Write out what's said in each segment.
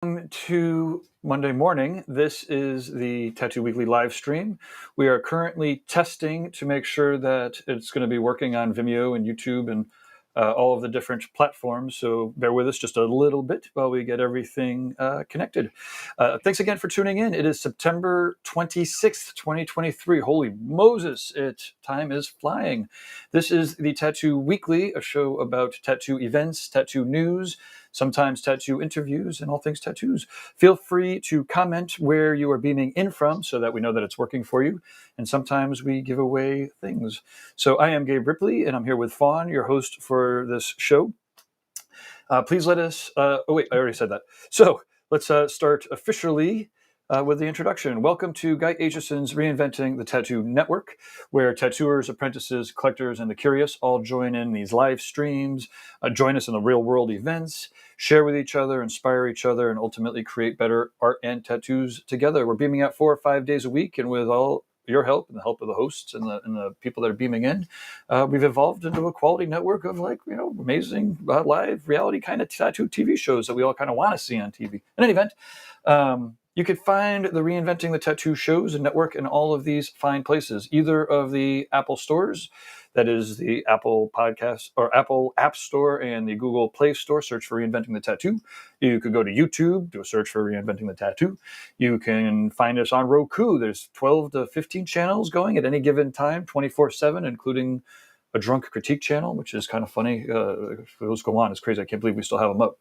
To Monday morning. This is the Tattoo Weekly live stream. We are currently testing to make sure that it's going to be working on Vimeo and YouTube and all of the different platforms. So bear with us just a little bit while we get everything connected. Thanks again for tuning in. It is September 26th, 2023. Holy Moses, time is flying. This is the Tattoo Weekly, a show about tattoo events, tattoo news, sometimes tattoo interviews, and all things tattoos. Feel free to comment where you are beaming in from so that we know that it's working for you. And sometimes we give away things. So I am Gabe Ripley, and I'm here with Fawn, your host for this show. Please let us... I already said that. So let's start officially with the introduction. Welcome to Guy Aitchison's Reinventing the Tattoo Network, where tattooers, apprentices, collectors, and the curious all join in these live streams, join us in the real world events, share with each other, inspire each other, and ultimately create better art and tattoos together. We're beaming out 4 or 5 days a week, and with all your help and the help of the hosts and the people that are beaming in, we've evolved into a quality network of amazing live reality kind of tattoo TV shows that we all kind of want to see on TV. In any event, you could find the Reinventing the Tattoo shows and network in all of these fine places, either of the Apple stores, that is the Apple Podcast or Apple App Store and the Google Play Store. Search for Reinventing the Tattoo. You could go to YouTube, do a search for Reinventing the Tattoo. You can find us on Roku. There's 12 to 15 channels going at any given time, 24/7, including a drunk critique channel, which is kind of funny. Those go on. It's crazy. I can't believe we still have them up.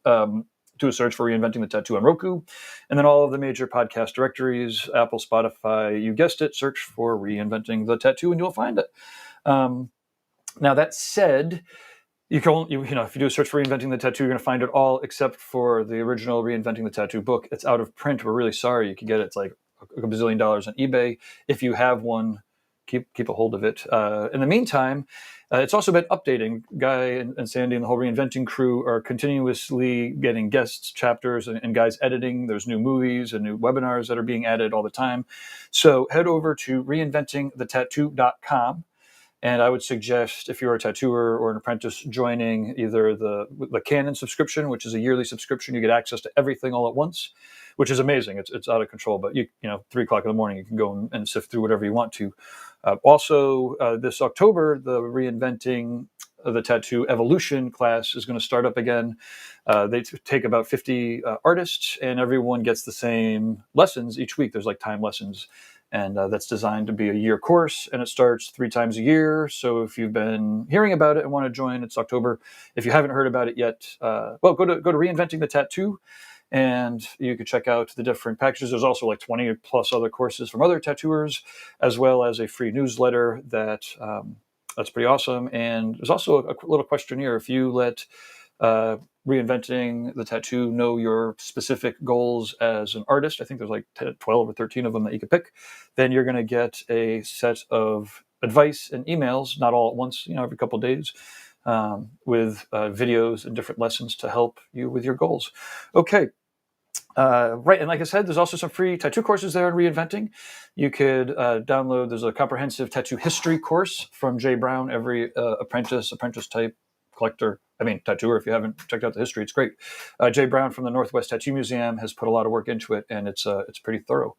Do a search for Reinventing the Tattoo on Roku, and then all of the major podcast directories, Apple, Spotify, you guessed it, search for Reinventing the Tattoo and you'll find it. Now that said, if you do a search for Reinventing the Tattoo, you're going to find it all except for the original Reinventing the Tattoo book. It's out of print. We're really sorry. You can get it. It's like a bazillion dollars on eBay. If you have one, keep a hold of it. In the meantime, it's also been updating. Guy and Sandy and the whole Reinventing crew are continuously getting guests, chapters, and guys editing. There's new movies and new webinars that are being added all the time. So head over to reinventingthetattoo.com. And I would suggest, if you're a tattooer or an apprentice, joining either the Canon subscription, which is a yearly subscription. You get access to everything all at once, which is amazing. It's out of control, but 3:00 in the morning, you can go and sift through whatever you want to. Also, this October, the Reinventing the Tattoo Evolution class is going to start up again. They take about 50 artists, and everyone gets the same lessons each week. There's like time lessons. And that's designed to be a year course, and it starts 3 times a year. So if you've been hearing about it and want to join, it's October. If you haven't heard about it yet, go to Reinventing the Tattoo, and you can check out the different packages. There's also like 20 plus other courses from other tattooers, as well as a free newsletter that's pretty awesome. And there's also a little questionnaire. If you let Reinventing the Tattoo know your specific goals as an artist, I think there's like 12 or 13 of them that you could pick, then you're going to get a set of advice and emails, not all at once, every couple of days, with videos and different lessons to help you with your goals. Okay. Right, and like I said, there's also some free tattoo courses there on Reinventing. You could download, there's a comprehensive tattoo history course from Jay Brown. Every apprentice type, collector, tattooer, if you haven't checked out the history, it's great. Jay Brown from the Northwest Tattoo Museum has put a lot of work into it, and it's pretty thorough.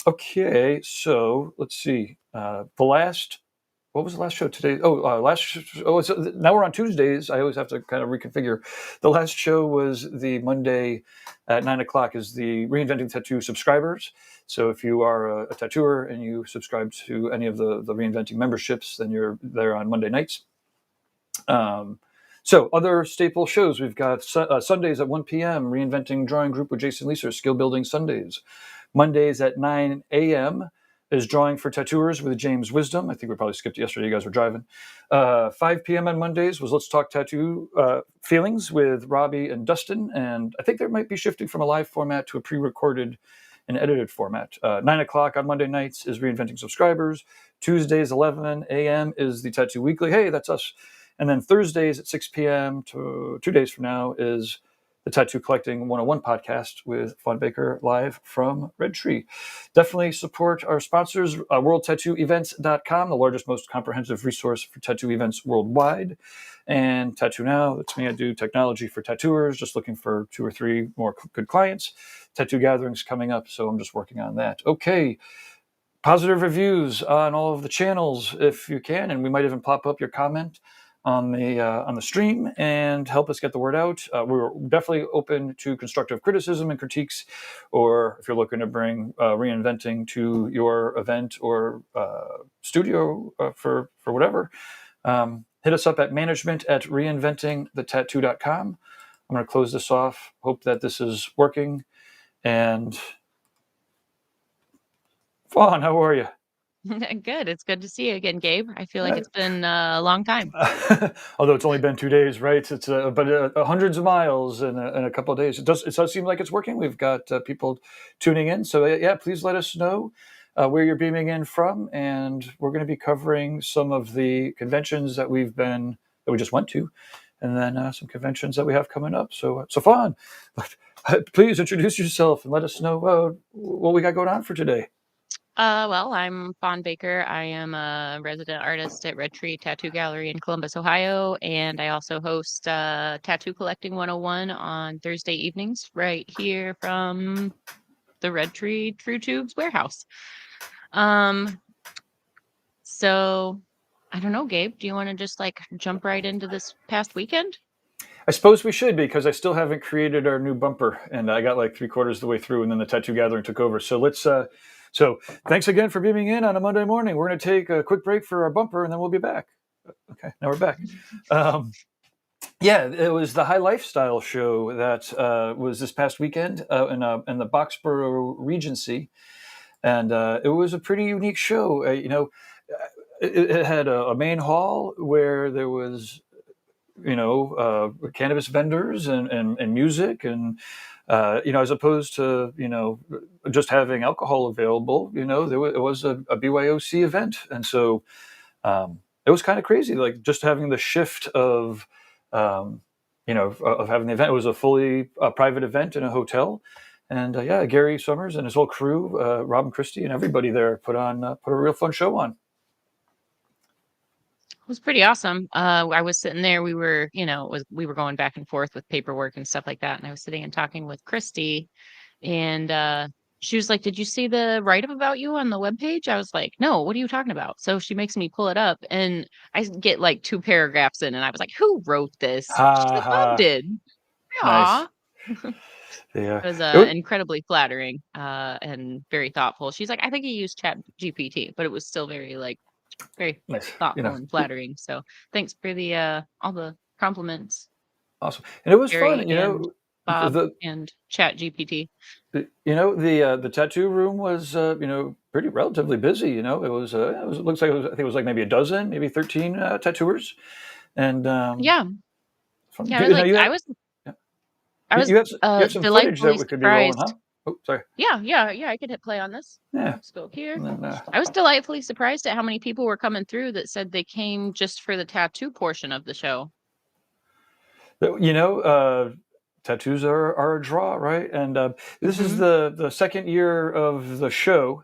Okay, so let's see. What was the last show today? Now we're on Tuesdays. I always have to kind of reconfigure. The last show was the Monday at 9:00 is the Reinventing Tattoo subscribers. So if you are a tattooer and you subscribe to any of the Reinventing memberships, then you're there on Monday nights. So other staple shows, we've got Sundays at 1 p.m., Reinventing Drawing Group with Jason Leeser, Skill Building Sundays. Mondays at 9 a.m. is Drawing for Tattooers with James Wisdom. I think we probably skipped it yesterday. You guys were driving. 5 p.m. on Mondays was Let's Talk Tattoo Feelings with Robbie and Dustin. And I think they might be shifting from a live format to a pre-recorded and edited format. 9:00 on Monday nights is Reinventing Subscribers. Tuesdays, 11 a.m. is the Tattoo Weekly. Hey, that's us. And then Thursdays at 6 p.m. to 2 days from now is the Tattoo Collecting 101 podcast with Fawn Baker live from Red Tree. Definitely support our sponsors, WorldTattooEvents.com, the largest, most comprehensive resource for tattoo events worldwide. And Tattoo Now, that's me. I do technology for tattooers, just looking for 2 or 3 more good clients. Tattoo gatherings coming up, so I'm just working on that. Okay. Positive reviews on all of the channels if you can, and we might even pop up your comment on the stream and help us get the word out. We're definitely open to constructive criticism and critiques, or if you're looking to bring reinventing to your event or studio for whatever, hit us up at management@reinventingthetattoo.com. I'm going to close this off. Hope that this is working. And Fawn, how are you? Good. It's good to see you again, Gabe. I feel like it's been a long time. Although it's only been 2 days, right? It's but hundreds of miles in a couple of days. It does seem like it's working. We've got people tuning in. So yeah, please let us know where you're beaming in from, and we're going to be covering some of the conventions that we just went to, and then some conventions that we have coming up. So Fawn, please introduce yourself and let us know what we got going on for today. Well, I'm Fawn Baker. I am a resident artist at Red Tree Tattoo Gallery in Columbus, Ohio, and I also host Tattoo Collecting 101 on Thursday evenings right here from the Red Tree True Tubes warehouse. So I don't know, Gabe, do you want to just jump right into this past weekend? I suppose we should, because I still haven't created our new bumper, and I got like 3/4 of the way through, and then the tattoo gathering took over. So so thanks again for beaming in on a Monday morning. We're going to take a quick break for our bumper, and then we'll be back. Okay, now we're back. Yeah, it was the High Lifestyle show that was this past weekend in the Boxborough Regency, and it was a pretty unique show. It had a main hall where there was cannabis vendors and music, and as opposed to just having alcohol available, it was a BYOC event, and so it was kind of crazy, like just having the shift of of having the event. It was a fully private event in a hotel, and Gary Summers and his whole crew, Rob and Christie and everybody there put a real fun show on. It was pretty awesome. I was sitting there. We were, we were going back and forth with paperwork and stuff like that. And I was sitting and talking with Christy, and she was like, "Did you see the write-up about you on the webpage?" I was like, "No, what are you talking about?" So she makes me pull it up, and I get like 2 paragraphs in, and I was like, "Who wrote this?" She's Ha like, "Mom ha! did." Nice. Aw. Yeah. It was It was, incredibly flattering and very thoughtful. She's like, "I think he used Chat GPT, but it was still very nice. thoughtful and flattering." So thanks for the all the compliments, Awesome. And it was Gary fun. and Bob The and Chat GPT. the tattoo room was pretty relatively busy. It looks like I think it was like maybe a dozen, maybe 13 tattooers, and Yeah. fun. Yeah, I was like, You I have was yeah. I was You have some footage that delightfully we could be rolling, huh? surprised. Oh, sorry. Yeah, I could hit play on this. Yeah. Let's go here. And then, I was delightfully surprised at how many people were coming through that said they came just for the tattoo portion of the show. tattoos are a draw, right? And this is Mm-hmm. the second year of the show,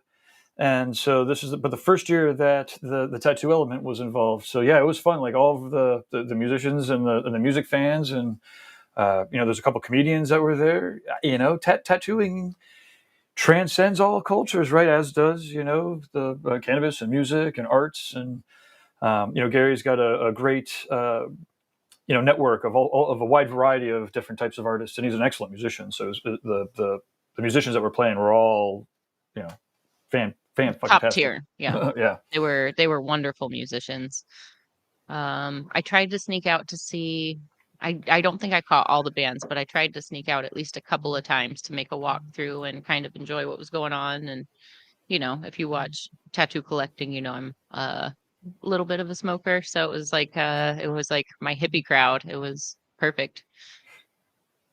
and so this is but the first year that the tattoo element was involved. So yeah, it was fun. Like all of the musicians and the music fans, and there's a couple comedians that were there. Tattooing transcends all cultures, right? As does the cannabis and music and arts, and Gary's got a great network of a wide variety of different types of artists, and he's an excellent musician. So the musicians that were playing were all fan fucking Top tastic. tier. Yeah. Yeah. They were wonderful musicians. I tried to sneak out to see. I don't think I caught all the bands, but I tried to sneak out at least a couple of times to make a walk through and kind of enjoy what was going on. And if you watch Tattoo Collecting, I'm a little bit of a smoker, so it was like my hippie crowd. It was perfect.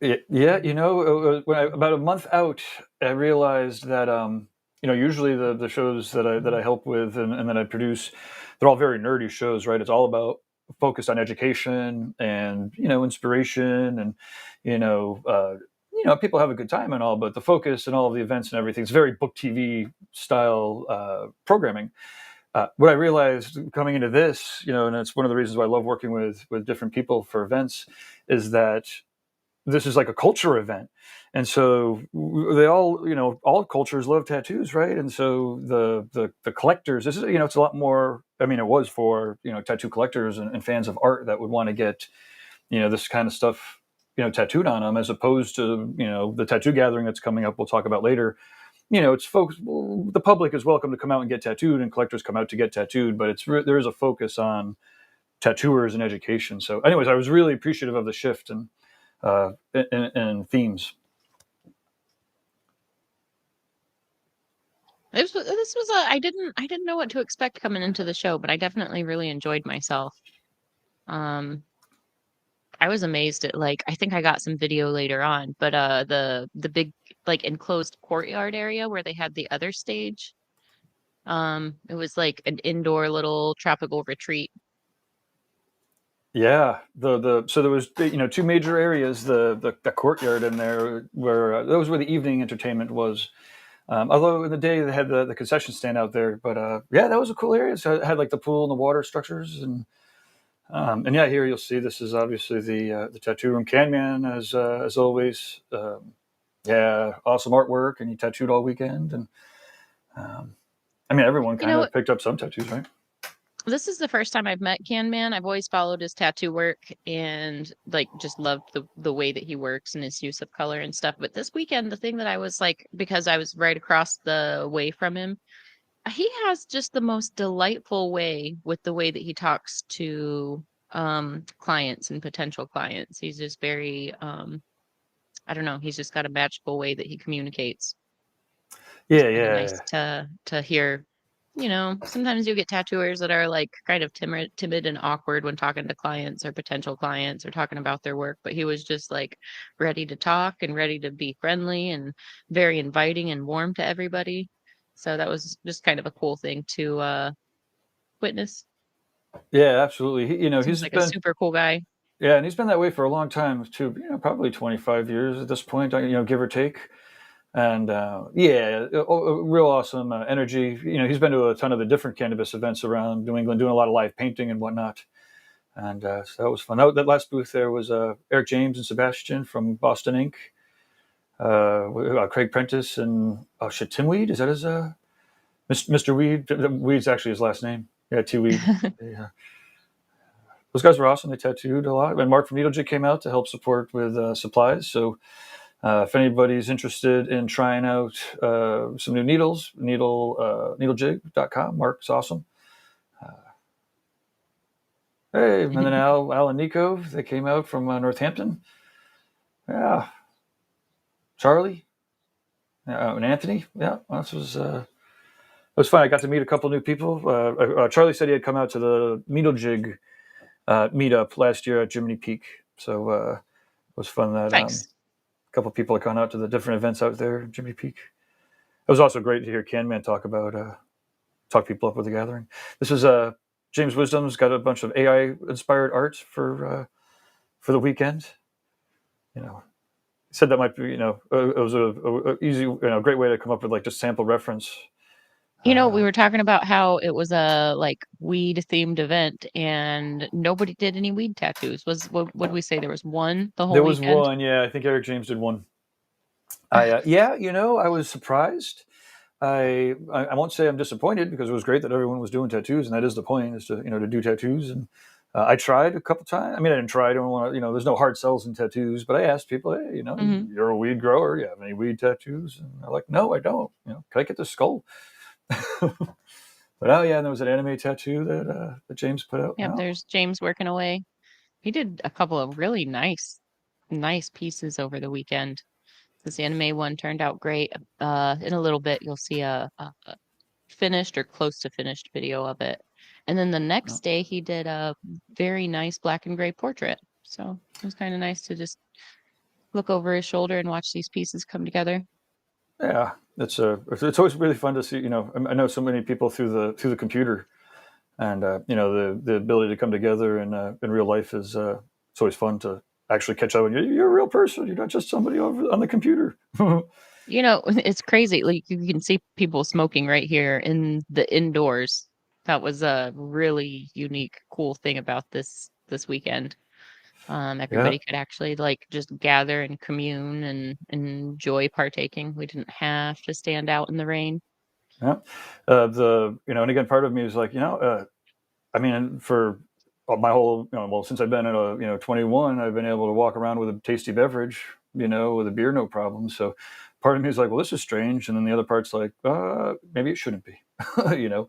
Yeah, about a month out, I realized that usually the shows that I help with and that I produce, they're all very nerdy shows, right? It's all about focused on education and inspiration, and People have a good time and all, but the focus and all of the events and everything is very book TV style programming. What I realized coming into this, and it's one of the reasons why I love working with different people for events, is that this is like a culture event. And so they all, all cultures love tattoos, right? And so the collectors, this is, it's a lot more. I mean, it was for tattoo collectors and fans of art that would want to get this kind of stuff tattooed on them, as opposed to the tattoo gathering that's coming up. We'll talk about later. It's folks. The public is welcome to come out and get tattooed, and collectors come out to get tattooed. But there is a focus on tattooers and education. So, anyways, I was really appreciative of the shift and themes. This was I didn't know what to expect coming into the show, but I definitely really enjoyed myself. I was amazed at, like, I think I got some video later on, but the big, like, enclosed courtyard area where they had the other stage. It was like an indoor little tropical retreat. Yeah, so there was two major areas, the courtyard in there where that was where the evening entertainment was. Although in the day they had the concession stand out there, but yeah, that was a cool area. So it had like the pool and the water structures, and yeah, here you'll see this is obviously the tattoo room. Can-Man as always, yeah, awesome artwork, and he tattooed all weekend, and I mean everyone kind of picked up some tattoos, right? This is the first time I've met Can-Man. I've always followed his tattoo work and like just loved the way that he works and his use of color and stuff. But this weekend, the thing that I was like, because I was right across the way from him, he has just the most delightful way with the way that he talks to clients and potential clients. He's just very I don't know, he's just got a magical way that he communicates. Yeah, Nice to hear. Sometimes you get tattooers that are like kind of timid and awkward when talking to clients or potential clients or talking about their work, but he was just like ready to talk and ready to be friendly and very inviting and warm to everybody. So that was just kind of a cool thing to witness. Yeah, absolutely. Seems He's like been a super cool guy. Yeah, and he's been that way for a long time too. Probably 25 years at this point. Give or take. And yeah, real awesome energy. He's been to a ton of the different cannabis events around New England, doing a lot of live painting and whatnot. And so that was fun. That last booth there was Eric James and Sebastian from Boston Inc. Craig Prentice and Tim Weed. Is that his Mr. Weed? Weed's actually his last name. Yeah, T Weed. Yeah. Those guys were awesome. They tattooed a lot. And Mark from Needle Jig came out to help support with supplies. So if anybody's interested in trying out some new needles, needlejig.com. Mark's awesome. Hey, and then Al and Nico, they came out from Northampton. Yeah. Charlie and Anthony. Yeah, this was it was fun. I got to meet a couple new people. Charlie said he had come out to the Needle Jig meetup last year at Jiminy Peak. So it was fun that Thanks. a couple of people had gone out to the different events out there at Jiminy Peak. It was also great to hear Can-Man talk people up with the gathering. This is James Wisdom's got a bunch of AI inspired art for the weekend. He said that might be, it was a easy, great way to come up with like just sample reference. We were talking about how it was a like weed themed event and nobody did any weed tattoos. What did we say? There was one the whole There was weekend? one, yeah. I think Eric James did one. I was surprised. I won't say I'm disappointed because it was great that everyone was doing tattoos, and that is the point, is to to do tattoos. And I tried a couple times. I mean, I didn't try. I don't want to. There's no hard sells in tattoos, but I asked people, hey, Mm-hmm. you're a weed grower. You have any weed tattoos? And they're like, no, I don't. Can I get the skull? But and there was an anime tattoo that James put out. Yep, there's James working away. He did a couple of really nice pieces over the weekend. This anime one turned out great. In a little bit, you'll see a finished or close to finished video of it. And then the next day, he did a very nice black and gray portrait. So it was kind of nice to just look over his shoulder and watch these pieces come together. Yeah, it's always really fun to see. I know so many people through the computer, and the ability to come together in real life is it's always fun to actually catch up. You're a real person. You're not just somebody over on the computer. You know, it's crazy. Like you can see people smoking right here in the indoors. That was a really unique, cool thing about this weekend. Yeah. Everybody could actually like just gather and commune and enjoy partaking. We didn't have to stand out in the rain. Yeah. And again, part of me is like, I mean, for my whole, well, since I've been at 21, I've been able to walk around with a tasty beverage, with a beer, no problem. So part of me is like, well, this is strange. And then the other part's like, maybe it shouldn't be, you know,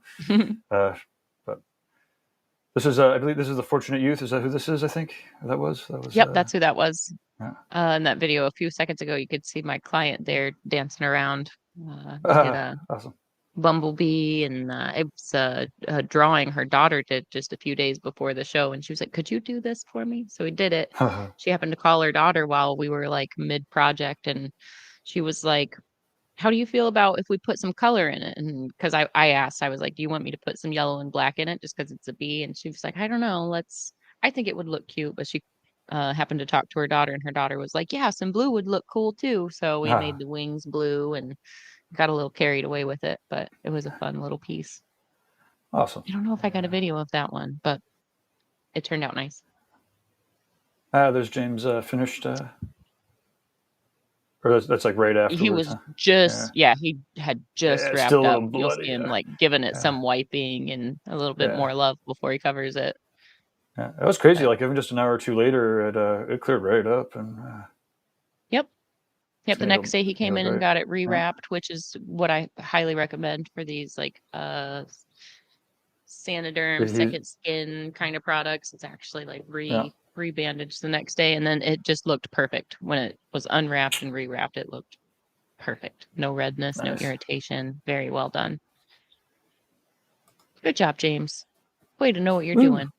but I believe this is the Fortunate Youth. Is that who this is? I think that was, Yep, that's who that was. yeah. In that video a few seconds ago, you could see my client there dancing around. He did a Awesome. bumblebee, and it was a drawing her daughter did just a few days before the show, and she was like, "Could you do this for me?" So we did it. She happened to call her daughter while we were like mid project, and she was like, "How do you feel about if we put some color in it?" And because I asked, I was like, "Do you want me to put some yellow and black in it just because it's a bee?" And she was like, "I don't know. I think it would look cute." But she happened to talk to her daughter, and her daughter was like, "Yeah, some blue would look cool too." So we made the wings blue and got a little carried away with it, but it was a fun little piece. Awesome. I don't know if I got a video of that one, but it turned out nice. There's James finished, or that's like right He afterwards, was huh? just, yeah, he had just Yeah, it's still wrapped a up. little You'll see bloody. him Yeah. like giving it Yeah. some wiping and a little bit Yeah. more love before he covers it. Yeah. It was crazy. But Like even just an hour or two later, it cleared right up, and yep. Yep. just The made next day he it came look in and great. got it Yeah. rewrapped, which is what I highly recommend for these like Sanoderm He, second skin kind of products. It's actually like yeah. re-bandaged the next day, and then it just looked perfect when it was unwrapped and rewrapped. It looked perfect. No redness, no Nice. irritation. Very well done. Good job, James. Way to know what you're Woo. doing.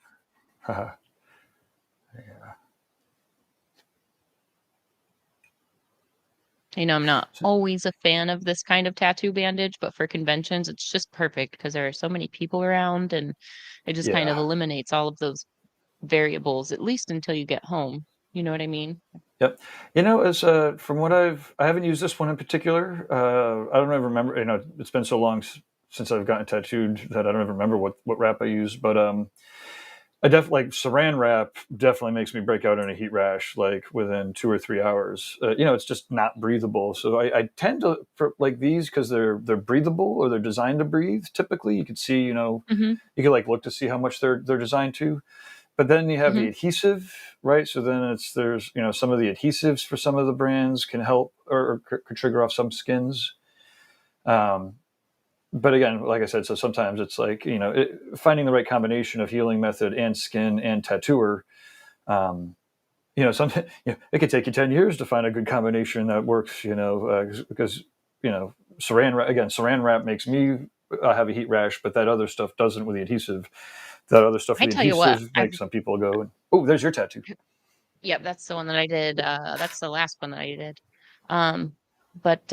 Yeah. You know, I'm not always a fan of this kind of tattoo bandage, but for conventions, it's just perfect because there are so many people around and it just kind of Yeah. eliminates all of those variables, at least until you get home. You know what I mean? Yep. As from what I haven't used this one in particular. I don't even remember. It's been so long since I've gotten tattooed that I don't even remember what wrap I used. But I definitely like Saran wrap. Definitely makes me break out in a heat rash like within 2 or 3 hours. It's just not breathable. So I tend to for like these because they're breathable or they're designed to breathe. Typically, you could see Mm-hmm. you could like look to see how much they're designed to. But then you have Mm-hmm. the adhesive, right? So then there's some of the adhesives for some of the brands can help or could trigger off some skins. Um, but again, like I said, so sometimes it's like finding the right combination of healing method and skin and tattooer. Um, sometimes it could take you 10 years to find a good combination that works. Because Saran wrap makes me have a heat rash, but that other stuff doesn't with the adhesive. That other stuff I with the tell you what, adhesive makes some people go, "Oh, there's your tattoo." yep, that's the one that I did. That's the last one that I did. Um, but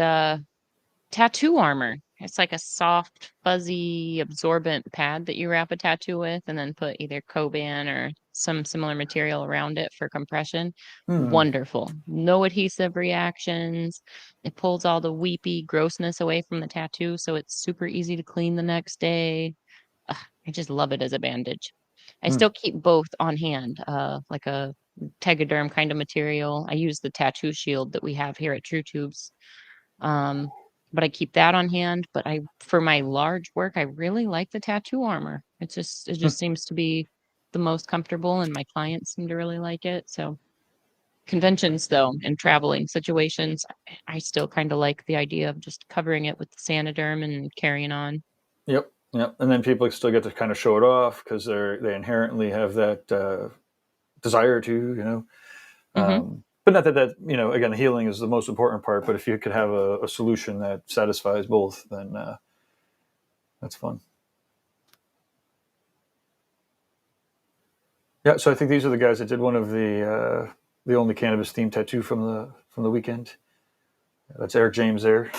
tattoo armor. It's like a soft, fuzzy, absorbent pad that you wrap a tattoo with and then put either Coban or some similar material around it for compression. Hmm. Wonderful. No adhesive reactions. It pulls all the weepy grossness away from the tattoo, so it's super easy to clean the next day. Ugh, I just love it as a bandage. I Hmm. still keep both on hand, like a Tegaderm kind of material. I use the tattoo shield that we have here at True Tubes. Um, but I keep that on hand. But for my large work, I really like the tattoo armor. It Hmm. just seems to be the most comfortable, and my clients seem to really like it. So conventions, though, and traveling situations, I still kind of like the idea of just covering it with the Sanoderm and carrying on. Yep. Yep. And then people still get to kind of show it off because they inherently have that desire to, Hmm. but not that again, the healing is the most important part. But if you could have a solution that satisfies both, then that's fun. Yeah. So I think these are the guys that did one of the only cannabis themed tattoo from the weekend. That's Eric James there.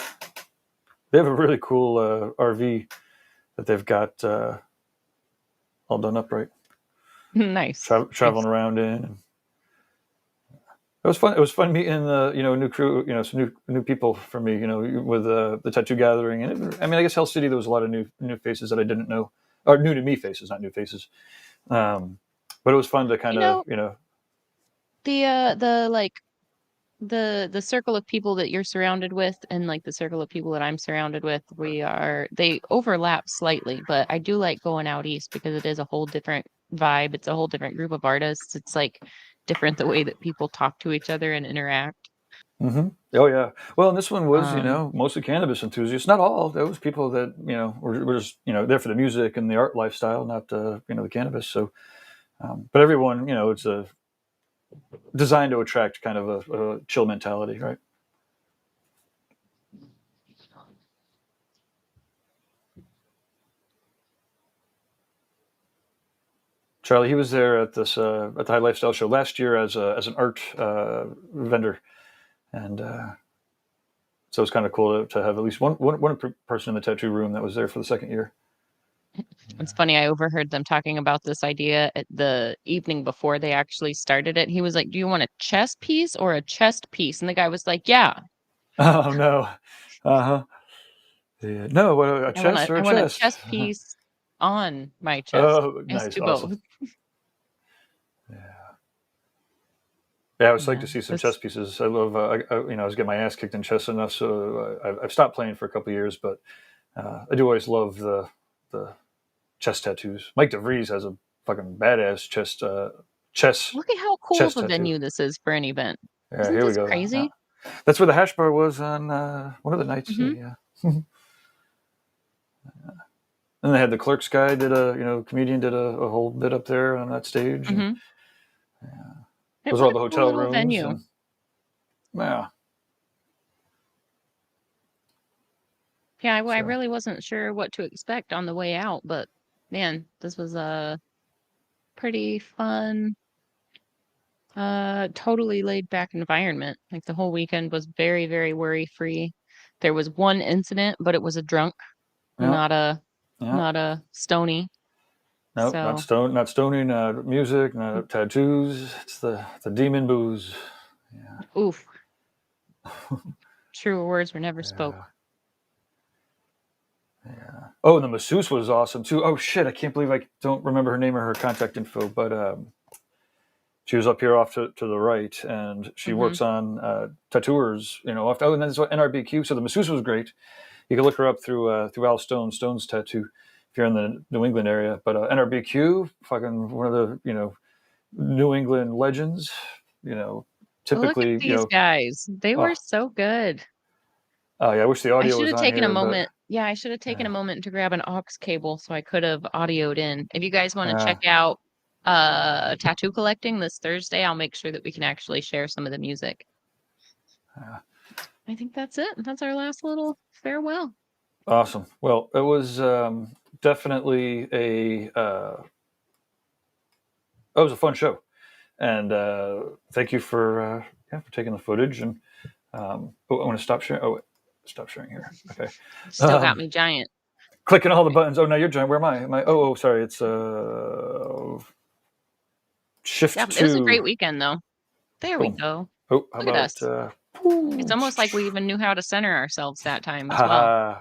They have a really cool RV that they've got all done up right. Nice. Traveling around in. It was fun. It was fun meeting new crew, some new people for me, with the tattoo gathering. And I mean, I guess Hell City, there was a lot of new faces that I didn't know, or new to me faces, not new faces. But it was fun to kind You of, know, the like the circle of people that you're surrounded with and like the circle of people that I'm surrounded with, they overlap slightly, but I do like going out east because it is a whole different vibe. It's a whole different group of artists. It's like different the way that people talk to each other and interact. Oh yeah. Well, and this one was, Um, mostly cannabis enthusiasts. Not all. There was people that were just there for the music and the art lifestyle, not the cannabis. So, but everyone, it's designed to attract kind of a chill mentality, right? Charlie, he was there at this at the High Lifestyle show last year as an art vendor, and so it's kind of cool to have at least one person in the tattoo room that was there for the second year. it's funny, I overheard them talking about this idea at the evening before they actually started it. He was like, "Do you want a chess piece or a chest piece?" And the guy was like, "Yeah, Oh no, uh huh. Yeah. No, what, a chest or I a want a chest? chest piece on my chest." Oh, Yes, nice, to awesome. both. Yeah. Yeah, I was like Yeah. to see some chess This pieces. I love, I was getting my ass kicked in chess enough, so I've stopped playing for a couple of years. But I do always love the chest tattoos. Mike DeVries has a fucking badass chess Look at how cool of chest a tattoo. venue this is for an event. Yeah, Isn't here we this go. Yeah. crazy? That's where the hash bar was on one of the nights. Hmm. Yeah. And they had the Clerks guy did comedian did a whole bit up there on that stage, and Hmm. those are What all a the cool hotel little rooms, venue. and yeah. Yeah, I So really wasn't sure what to expect on the way out, but man, this was a pretty fun, totally laid back environment. Like the whole weekend was very, very worry free. There was one incident, but it was a drunk, yeah, not a yeah. not a stony. No, So, not stoning, not music, not tattoos. It's the demon booze. Yeah, oof, truer words were never yeah, spoke. yeah. Oh, and the masseuse was awesome too. Oh shit, I can't believe I don't remember her name or her contact info, but she was up here off to the right, and she Hmm. works on tattooers. Off. Oh, and that's what NRBQ. So the masseuse was great. You can look her up through Al Stone's tattoo if you're in the New England area. But NRBQ, fucking one of the New England legends. You know, Look at typically, these guys. They were oh, so good. oh yeah, I wish the I audio should was have on taken a here, but moment. Yeah, I should have taken a uh, moment to grab an aux cable so I could have audioed in. If you guys want to uh, check out tattoo collecting this Thursday, I'll make sure that we can actually share some of the music. uh, I think that's it. That's our last little farewell. awesome. Well, it was definitely it was a fun show, and thank you for taking the footage. And I want to stop sharing. Oh, wait, stop sharing here. Okay. Still got Um, me giant. clicking all the buttons. Oh, now you're giant. Where am I? Am I? Oh, sorry. It's Yeah, shift it was a great two. weekend though. There we Boom. go. Oh, how Look at about us. It's almost like we even knew how to center ourselves that time as well. haha.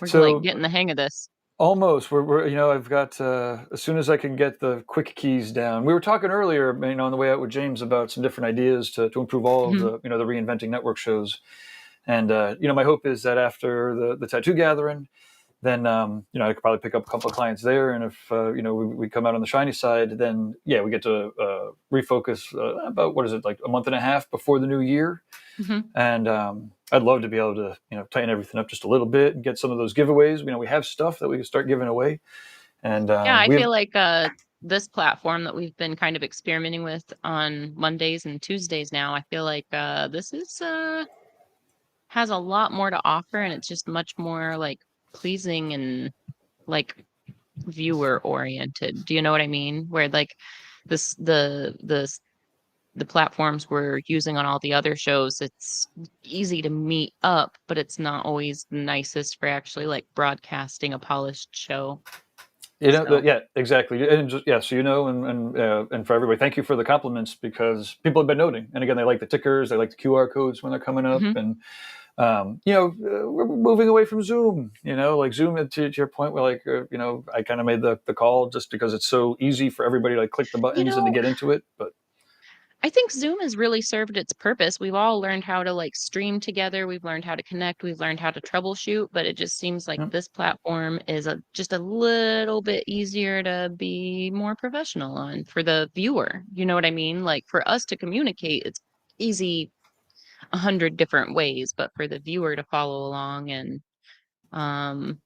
We're like So getting the hang of this. almost we're I've got as soon as I can get the quick keys down. We were talking earlier, on the way out with James about some different ideas to improve all of Hmm. the reinventing network shows. And my hope is that after the tattoo gathering, then I could probably pick up a couple of clients there. And if we come out on the shiny side, then yeah, we get to refocus about what is it, like a month and a half before the new year. Hmm. And I'd love to be able to tighten everything up just a little bit and get some of those giveaways. We have stuff that we can start giving away, and Yeah, I we have feel like this platform that we've been kind of experimenting with on Mondays and Tuesdays now, I feel like this is has a lot more to offer and it's just much more like pleasing and like viewer oriented. Do you know what I mean? Where like this the platforms we're using on all the other shows, it's easy to meet up, but it's not always the nicest for actually like broadcasting a polished show. So Yeah, exactly. And just, yeah, so and for everybody, thank you for the compliments because people have been noting. And again, they like the tickers, they like the QR codes when they're coming up, mhm. and we're moving away from Zoom. Like Zoom, to your point, where I kind of made the call just because it's so easy for everybody to like click the You buttons and to know, get into it. But I think Zoom has really served its purpose. We've all learned how to like stream together. We've learned how to connect. We've learned how to troubleshoot, but it just seems like yeah, this platform is just a little bit easier to be more professional on for the viewer. You know what I mean? Like for us to communicate, it's easy 100 different ways, but for the viewer to follow along and um,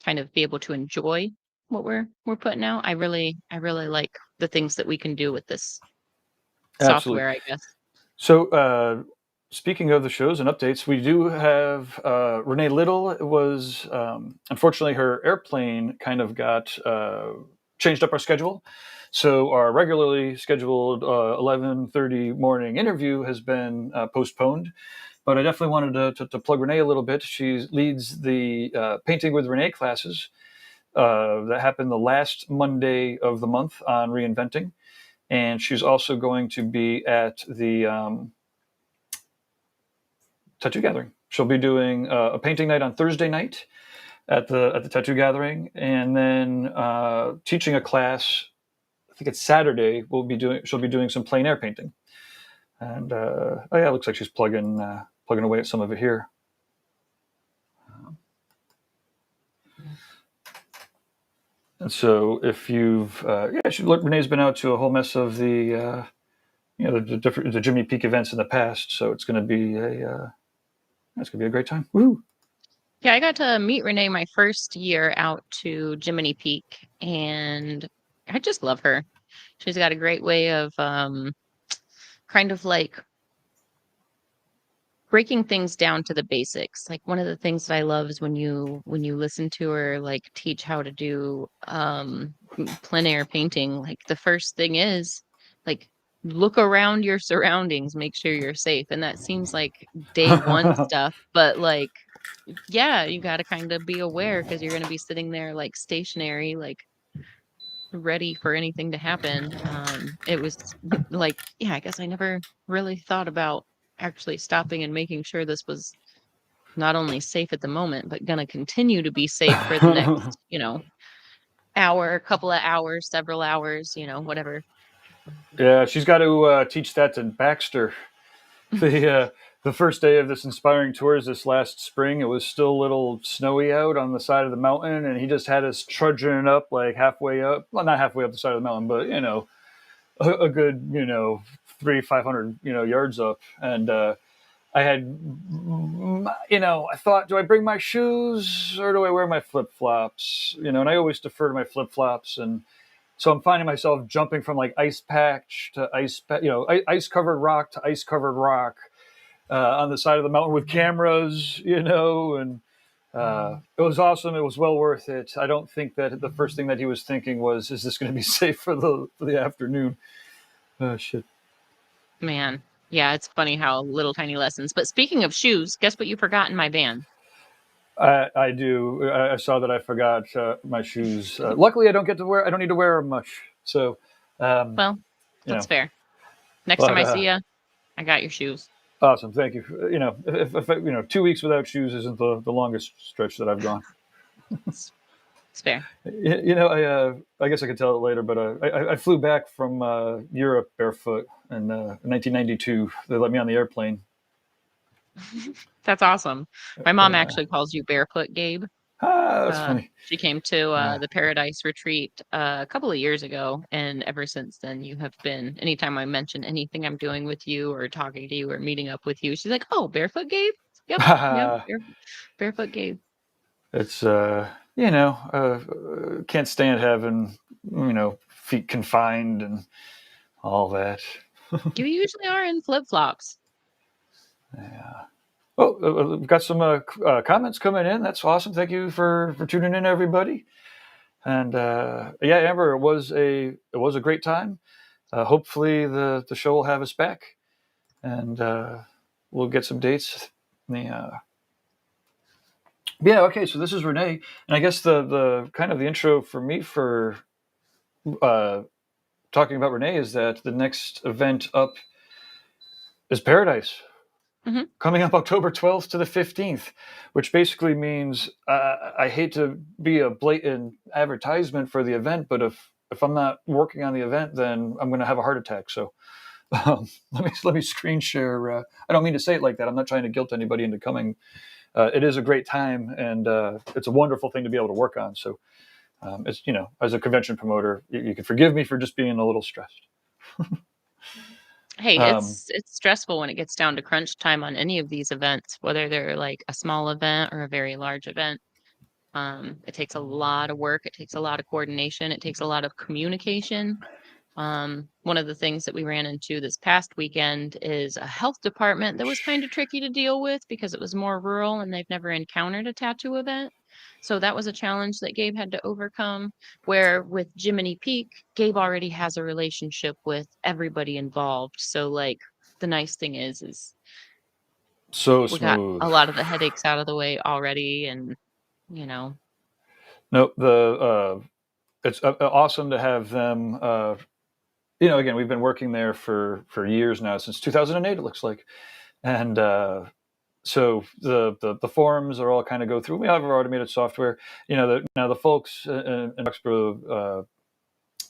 kind of be able to enjoy what we're putting out, I really like the things that we can do with this absolutely. software, I guess. So, speaking of the shows and updates, we do have Renee Little was unfortunately her airplane kind of got changed up our schedule. So our regularly scheduled 11:30 morning interview has been postponed. But I definitely wanted to plug Renee a little bit. She leads the Painting with Renee classes that happened the last Monday of the month on Reinventing. And she's also going to be at the Tattoo Gathering. She'll be doing a painting night on Thursday night at the Tattoo Gathering, and then teaching a class. I think it's Saturday. She'll be doing some plein air painting. And oh yeah, it looks like she's plugging away at some of it here. And so if you've Renee's been out to a whole mess of the Jimmy Peak events in the past, so it's going to be a great time. Woo! Yeah, I got to meet Renee my first year out to Jiminy Peak, and I just love her. She's got a great way of kind of like breaking things down to the basics. Like one of the things that I love is when you listen to her like teach how to do plein air painting. Like the first thing is like look around your surroundings, make sure you're safe. And that seems like day one stuff, but like yeah, you got to kind of be aware because you're going to be sitting there like stationary, like ready for anything to happen. It was like, yeah, I guess I never really thought about actually stopping and making sure this was not only safe at the moment, but going to continue to be safe for the next, hour, couple of hours, several hours, whatever. Yeah, she's got to teach that to Baxter. The first day of this inspiring tours this last spring, it was still a little snowy out on the side of the mountain, and he just had us trudging up like halfway up. Well, not halfway up the side of the mountain, but a good 500 yards up, and I had I thought, do I bring my shoes or do I wear my flip flops? And I always defer to my flip flops, and so I'm finding myself jumping from like ice patch to ice covered rock to ice covered rock on the side of the mountain with cameras, and it was awesome. It was well worth it. I don't think that the first thing that he was thinking was, "Is this going to be safe for the afternoon?" Oh shit. Man, yeah, it's funny how little tiny lessons. But speaking of shoes, guess what you forgot in my van? I do. I saw that I forgot my shoes. Luckily, I don't get to wear. I don't need to wear them much. So, um, Well, you that's know. fair. Next time But I see you, I got your shoes. awesome. Thank you. If 2 weeks without shoes isn't the longest stretch that I've gone. It's fair. I guess I could tell it later, but I flew back from Europe barefoot in 1992. They let me on the airplane. That's awesome. My mom Yeah. actually calls you Barefoot Gabe. That's funny. She came to Uh, the Paradise Retreat a couple of years ago, and ever since then, you have been. Anytime I mention anything I'm doing with you, or talking to you, or meeting up with you, she's like, "Oh, Barefoot Gabe. Yep, yep, Barefoot Gabe." it's can't stand having feet confined and all that. You usually are in flip flops. Yeah. Well, we've got some comments coming in. That's awesome. Thank you for tuning in, everybody. And yeah, Amber, it was a great time. Hopefully, the show will have us back, and we'll get some dates. Yeah. Okay. So this is Renee, and I guess the kind of the intro for me for uh, talking about Renee is that the next event up is Paradise, Hmm. coming up October 12th to the 15th, which basically means I hate to be a blatant advertisement for the event, but if I'm not working on the event, then I'm going to have a heart attack. So let me screen share. I don't mean to say it like that. I'm not trying to guilt anybody into coming. It is a great time, and it's a wonderful thing to be able to work on. So it's as a convention promoter, you can forgive me for just being a little stressed. Hey, Um, it's stressful when it gets down to crunch time on any of these events, whether they're like a small event or a very large event. It takes a lot of work. It takes a lot of coordination. It takes a lot of communication. One of the things that we ran into this past weekend is a health department that was kind of tricky to deal with because it was more rural and they've never encountered a tattoo event. So that was a challenge that Gabe had to overcome. Where with Jiminy Peak, Gabe already has a relationship with everybody involved. So like the nice thing is so we got smooth. a lot of the headaches out of the way already, and you know, No, it's awesome to have them. Again, we've been working there for years now, since 2008. It looks like, and so the forums are all kind of go through. We have our automated software. Now the folks in Roxborough,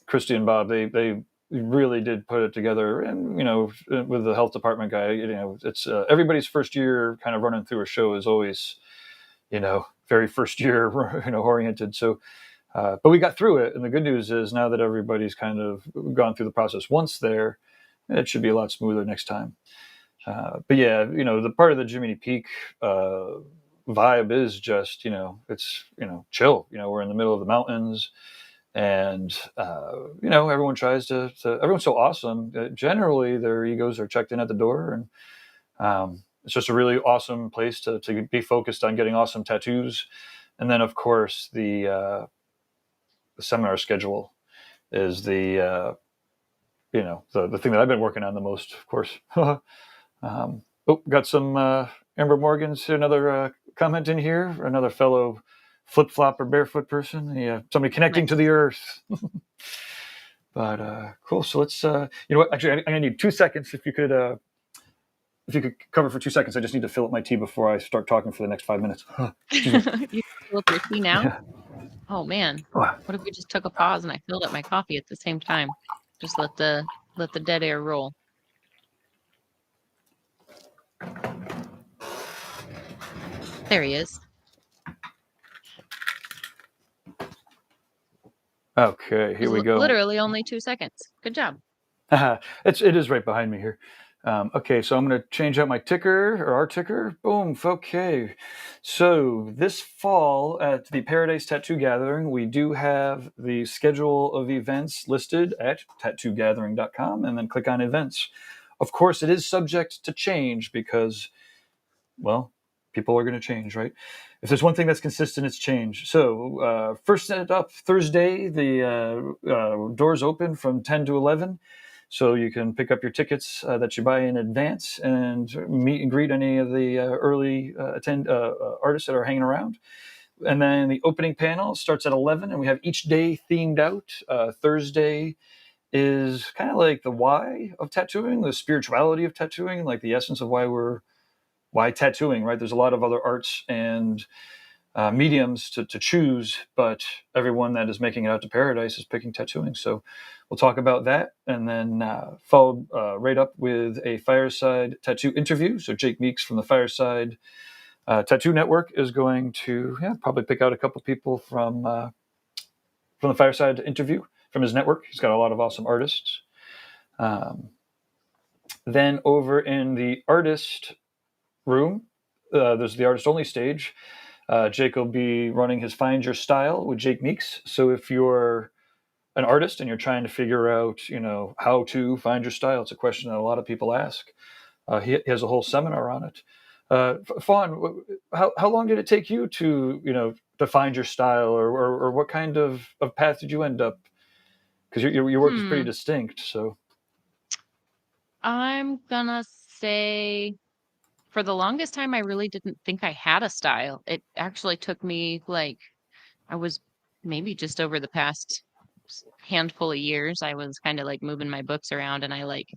Christy and Bob, they really did put it together, and with the health department guy, it's everybody's first year kind of running through a show is always very first year oriented. So but we got through it, and the good news is now that everybody's kind of gone through the process once there, it should be a lot smoother next time. But yeah, the part of the Jiminy Peak vibe is just it's chill. We're in the middle of the mountains, and everyone tries to everyone's so awesome. Generally, their egos are checked in at the door, and it's just a really awesome place to be focused on getting awesome tattoos. And then, of course, the seminar schedule is the thing that I've been working on the most, of course. Got some Amber Morgan's another comment in here, another fellow flip flop or barefoot person. Yeah, somebody connecting to nice. the earth. But cool. So let's what? Actually, I'm gonna need 2 seconds. If you could cover for 2 seconds, I just need to fill up my tea before I start talking for the next 5 minutes. Excuse me. You fill up your tea now? Yeah. Oh man, Oh, what if we just took a pause and I filled up my coffee at the same time? Just let the dead air roll. There he is. okay, It here we was go. literally only 2 seconds. Good job. It is right behind me here. Okay, so I'm going to change out my ticker or our ticker. Boom. Okay. So this fall at the Paradise Tattoo Gathering, we do have the schedule of events listed at tattoogathering.com, and then click on events. Of course, it is subject to change because, well, people are going to change, right? If there's one thing that's consistent, it's change. So first set up Thursday, the doors open from 10 to 11. So you can pick up your tickets that you buy in advance and meet and greet any of the early artists that are hanging around. And then the opening panel starts at 11, and we have each day themed out. Thursday is kind of like the why of tattooing, the spirituality of tattooing, like the essence of why tattooing, right? There's a lot of other arts and mediums to choose, but everyone that is making it out to Paradise is picking tattooing. So we'll talk about that, and then followed right up with a Fireside tattoo interview. So Jake Meeks from the Fireside Tattoo Network is going to probably pick out a couple people from the Fireside interview from his network. He's got a lot of awesome artists. Um, then over in the artist room, there's the artist only stage. Jake will be running his Find Your Style with Jake Meeks. So if you're an artist and you're trying to figure out, how to find your style, it's a question that a lot of people ask. He has a whole seminar on it. Fawn, how long did it take you to find your style, or what kind of path did you end up? Because your work is pretty Hmm. distinct. So I'm gonna say For the longest time, I really didn't think I had a style. It actually took me like I was maybe just over the past handful of years, I was kind of like moving my books around and I like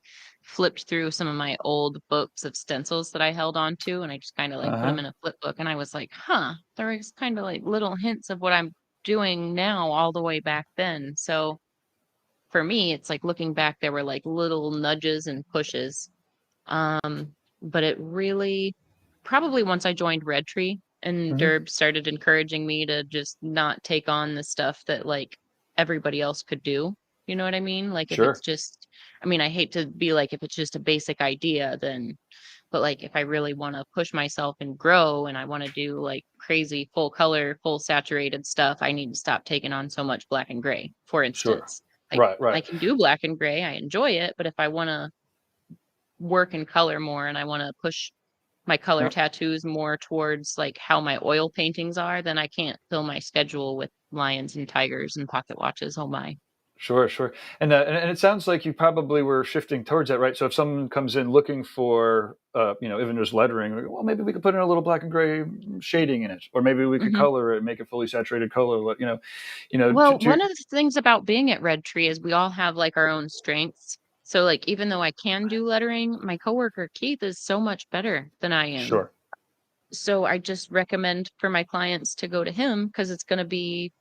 flipped through some of my old books of stencils that I held on to and I just kind of like put them Uh-huh. in a flip book and I was like, huh, there is kind of like little hints of what I'm doing now all the way back then. So for me, it's like looking back, there were like little nudges and pushes. But it really probably once I joined Red Tree and Hmm. Derb started encouraging me to just not take on the stuff that like everybody else could do. You know what I mean? Like if it's Sure. just, I mean, I hate to be like, if it's just a basic idea, then, but like if I really want to push myself and grow and I want to do like crazy full color, full saturated stuff, I need to stop taking on so much black and gray, for Sure. instance. Like Right. I Right. can do black and gray, I enjoy it, but if I want to work in color more and I want to push my color Yeah. tattoos more towards like how my oil paintings are, then I can't fill my schedule with lions and tigers and pocket watches. Oh my. Sure, sure. And it sounds like you probably were shifting towards that, right? So if someone comes in looking for, even just lettering, like, well, maybe we could put in a little black and gray shading in it, or maybe we could Hmm. color it, make it fully saturated color. You know, Well, to one of the things about being at Red Tree is we all have like our own strengths. So like even though I can do lettering, my coworker Keith is so much better than I am. sure. So I just recommend for my clients to go to him because it's going to be,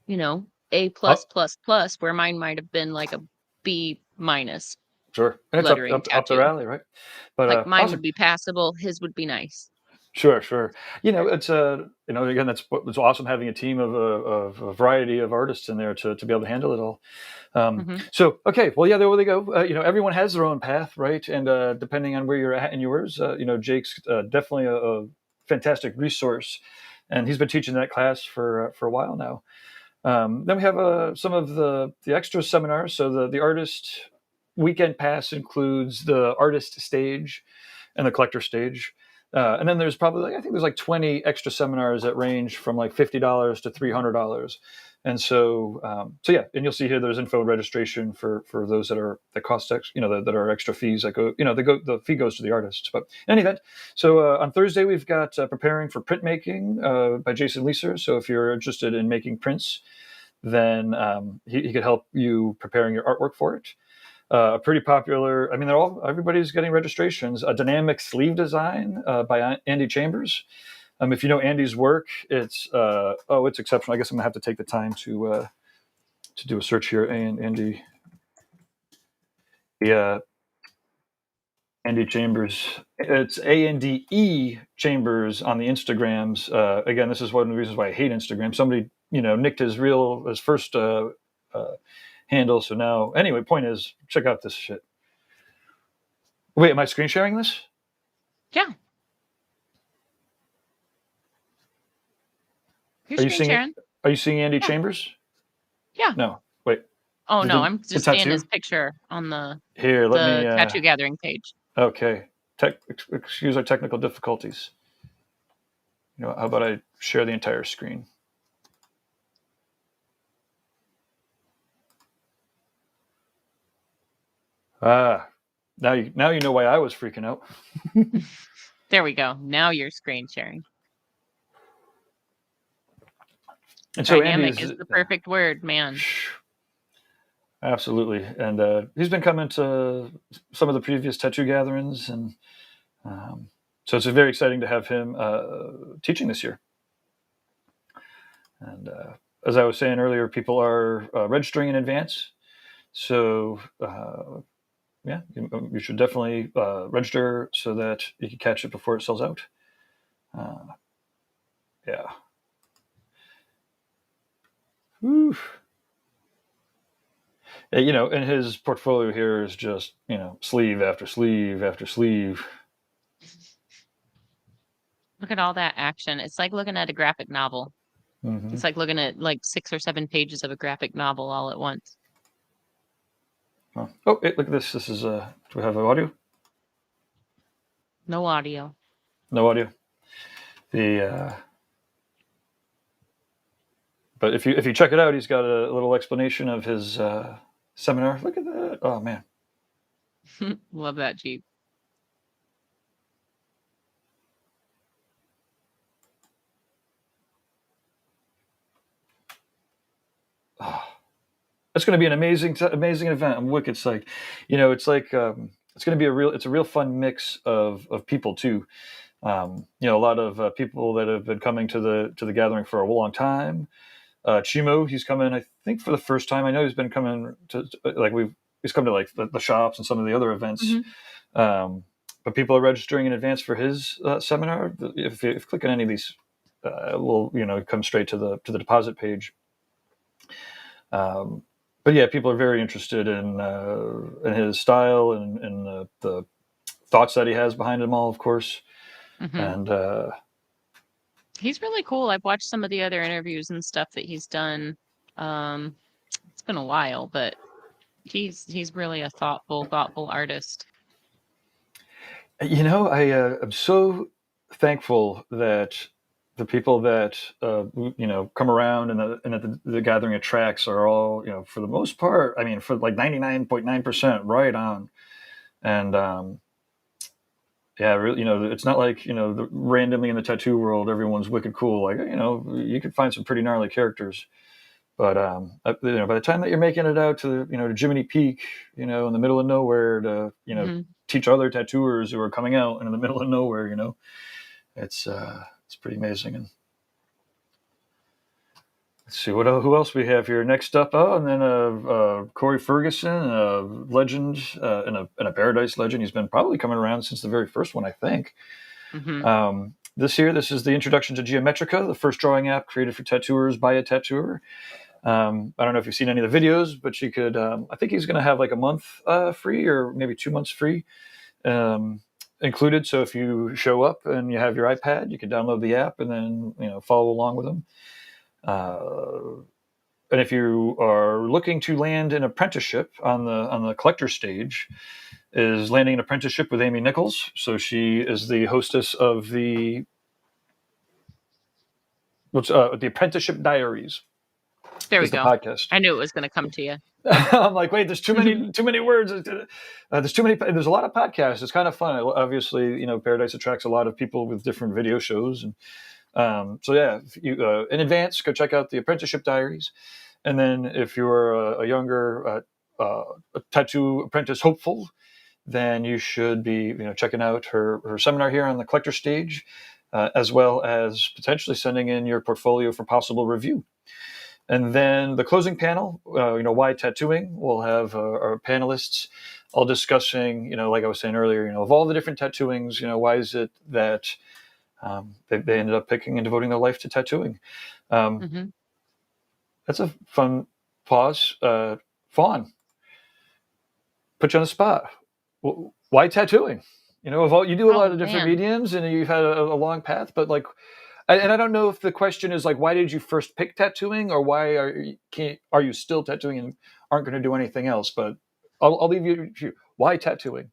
you know, A plus Oh, plus plus where mine might have been like a B minus sure. And it's up lettering up up their tattoo. alley, right? But Like mine would awesome. be passable, his would be nice. Sure, sure. It's again, it's awesome having a team of a variety of artists in there to be able to handle it all. Hmm. So okay, well, yeah, there they go. Everyone has their own path, right? And depending on where you're at in yours, Jake's definitely a fantastic resource, and he's been teaching that class for a while now. Then we have some of the extra seminars. So the artist weekend pass includes the artist stage and the collector stage. And then there's probably I think there's like 20 extra seminars that range from like $50 to $300. And so yeah, and you'll see here there's info registration for those that cost that are extra fees that go the fee goes to the artists. But in any event, so on Thursday we've got preparing for printmaking by Jason Leeser. So if you're interested in making prints, then he could help you preparing your artwork for it. Pretty popular. I mean, everybody's getting registrations. A dynamic sleeve design by Andy Chambers. If you know Andy's work, it's exceptional. I guess I'm gonna have to take the time to do a search here. And yeah, Andy Chambers. It's ANDE Chambers on the Instagrams. Again, this is one of the reasons why I hate Instagram. Somebody nicked his first handle. So now, anyway, point is, check out this shit. Wait, am I screen sharing this? Yeah, you're Are you screen seeing sharing. Are you seeing Andy Yeah, Chambers? yeah. No. Wait. Oh no, The I'm the just seeing his tattoo? picture on Here, let me the tattoo gathering page. okay. Excuse our technical difficulties. How about I share the entire screen? Ah, now you know why I was freaking out. There we go. Now you're screen sharing. And so Andy Dynamic is is the perfect word, man. absolutely, and he's been coming to some of the previous tattoo gatherings, and so it's very exciting to have him teaching this year. And as I was saying earlier, people are registering in advance, so yeah, you should definitely register so that you can catch it before it sells out. Uh, yeah. Whew. And his portfolio here is just sleeve after sleeve after sleeve. Look at all that action. It's like looking at a graphic novel. Hmm. It's like looking at like 6 or 7 pages of a graphic novel all at once. Oh, look at this. This is do we have audio? No audio. No audio. The but if you check it out, he's got a little explanation of his seminar. Look at that. Oh man. Love that Jeep. That's going to be an amazing event. I'm wicked psyched. It's like it's going to be a real fun mix of people too. A lot of people that have been coming to the gathering for a long time. Chimo, he's coming, I think, for the first time. I know he's been coming he's come to like the shops and some of the other events. But people are registering in advance for his seminar. If you click on any of these, will come straight to the deposit page. But yeah, people are very interested in his style and the thoughts that he has behind them all, of course. And he's really cool. I've watched some of the other interviews and stuff that he's done. It's been a while, but he's really a thoughtful artist. I am so thankful that the people that come around and that the gathering attracts are all, for the most part, I mean, for like 99.9% right on. And yeah, really, it's not like, randomly in the tattoo world everyone's wicked cool. Like, you could find some pretty gnarly characters. But by the time that you're making it out to to Jiminy Peak, in the middle of nowhere to teach other tattooers who are coming out in the middle of nowhere, it's pretty amazing. And let's see who else we have here next up. Oh, and then Corey Ferguson, a legend and a Paradise legend. He's been probably coming around since the very first one, I think. This is the introduction to Geometrica, the first drawing app created for tattooers by a tattooer. I don't know if you've seen any of the videos, but you could. I think he's going to have like a month free, or maybe 2 months free included. So if you show up and you have your iPad, you can download the app and then follow along with him. And if you are looking to land an apprenticeship on the collector stage, is landing an apprenticeship with Amy Nichols. So she is the hostess of the Apprenticeship Diaries. There we go. Podcast. I knew it was going to come to you. I'm like, wait, there's too many words. There's a lot of podcasts. It's kind of fun. Obviously, Paradise attracts a lot of people with different video shows. And so yeah, if you, in advance, go check out the Apprenticeship Diaries. And then if you're a younger a tattoo apprentice hopeful, then you should be checking out her seminar here on the collector stage, as well as potentially sending in your portfolio for possible review. And then the closing panel, why tattooing? We'll have our panelists all discussing, like I was saying earlier, of all the different tattooings, why is it that they ended up picking and devoting their life to tattooing? That's a fun pause. Fawn, put you on the spot. Why tattooing? You do a lot of different mediums, and you've had a long path, but like. And I don't know if the question is like, why did you first pick tattooing, or why are you still tattooing and aren't going to do anything else? But I'll leave you. Why tattooing?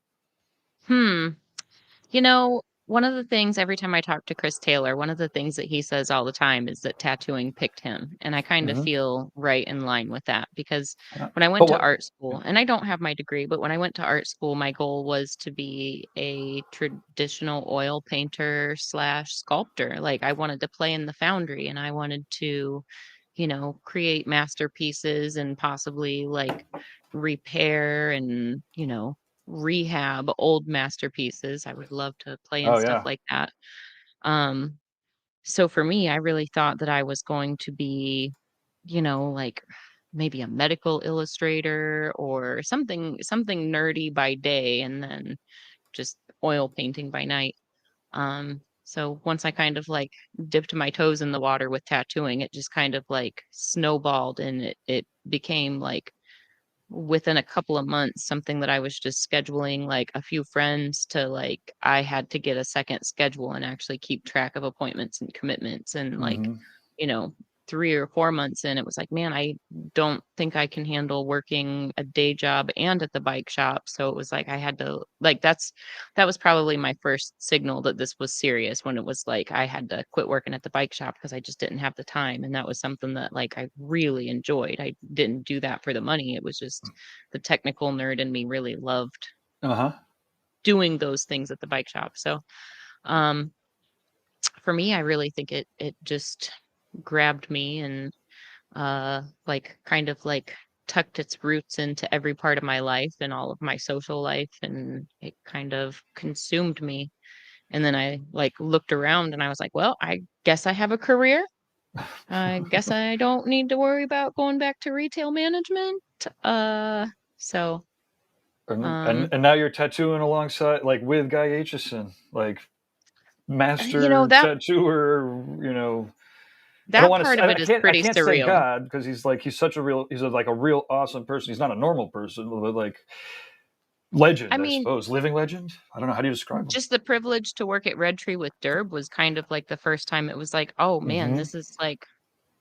One of the things every time I talk to Chris Taylor, one of the things that he says all the time is that tattooing picked him. And I kind of feel right in line with that, because when I went to art school, and I don't have my degree, but when I went to art school, my goal was to be a traditional oil painter / sculptor. Like, I wanted to play in the foundry, and I wanted to, create masterpieces and possibly like repair and, rehab old masterpieces. I would love to play in stuff like that. So for me, I really thought that I was going to be, like maybe a medical illustrator or something nerdy by day, and then just oil painting by night. So once I kind of like dipped my toes in the water with tattooing, it just kind of like snowballed, and it became like, within a couple of months, something that I was just scheduling like a few friends to, like, I had to get a second schedule and actually keep track of appointments and commitments. And like, 3 or 4 months in, it was like, man, I don't think I can handle working a day job and at the bike shop. So it was like, I had to, like, that was probably my first signal that this was serious, when it was like, I had to quit working at the bike shop because I just didn't have the time. And that was something that like I really enjoyed. I didn't do that for the money. It was just the technical nerd in me really loved doing those things at the bike shop. So for me, I really think it just grabbed me and like kind of like tucked its roots into every part of my life and all of my social life, and it kind of consumed me. And then I like looked around and I was like, well, I guess I have a career. I guess I don't need to worry about going back to retail management. So And now you're tattooing alongside, like, with Guy Aitchison, like you know, master that tattooer. You know, I don't that want to. part of I it is can't. I pretty can't say surreal. God because he's such a real. He's like a real awesome person. He's not a normal person, but like I legend, I mean, suppose. Living legend. I don't know, how do you describe him. just the privilege to work at Red Tree with Derb was kind of like the first time it was like, oh man, Mm-hmm. this is like